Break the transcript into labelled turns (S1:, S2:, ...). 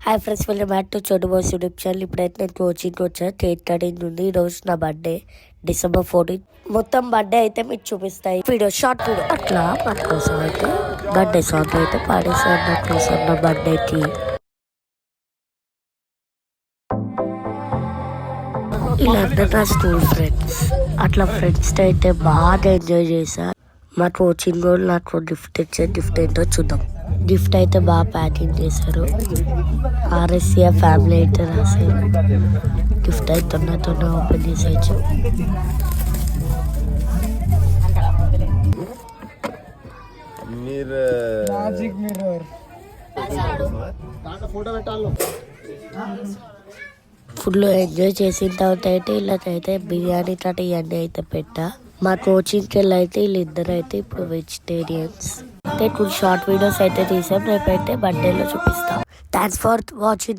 S1: Hi friends, welcome back to చోటు boys YouTube channel. ఇప్పుడైతే నేను కోచింగ్కి వచ్చాను. కేక్ కటింగ్ ఉంది. ఈరోజు నా బర్త్డే December 14. మొత్తం బర్త్డే అయితే మీకు చూపిస్తాయి వీడియో, షార్ట్ వీడియో. అట్లా మన కోసం అయితే బర్త్డే సాంగ్ అయితే పాడేసాను నా కోసం, నా బర్త్డేకి. ఇలా నా స్కూల్ ఫ్రెండ్స్, అట్లా ఫ్రెండ్స్తో అయితే బాగా ఎంజాయ్ చేశా. మా కోచింగ్ వాళ్ళు నాకు గిఫ్ట్ ఇచ్చారు. గిఫ్ట్ ఏంటో చూద్దాం. గిఫ్ట్ అయితే బాగా ప్యాకింగ్ చేశారు. ఆర్ఎస్సియా ఫ్యామిలీ అయితే రాశారు. గిఫ్ట్ అయితే తొందర ఓపెన్ చేసేయచ్చు. ఫుల్ ఎంజాయ్ చేసిన తర్వాత అయితే వీళ్ళకైతే బిర్యానీ తోటి ఇవన్నీ అయితే పెట్టా. మా కోచింగ్కి వెళ్ళి అయితే వీళ్ళిద్దరు అయితే ఇప్పుడు వెజిటేరియన్స్. అయితే కొన్ని షార్ట్ వీడియోస్ అయితే తీసాం. రేపైతే బర్త్డేలో చూపిస్తాం. Thanks for watching.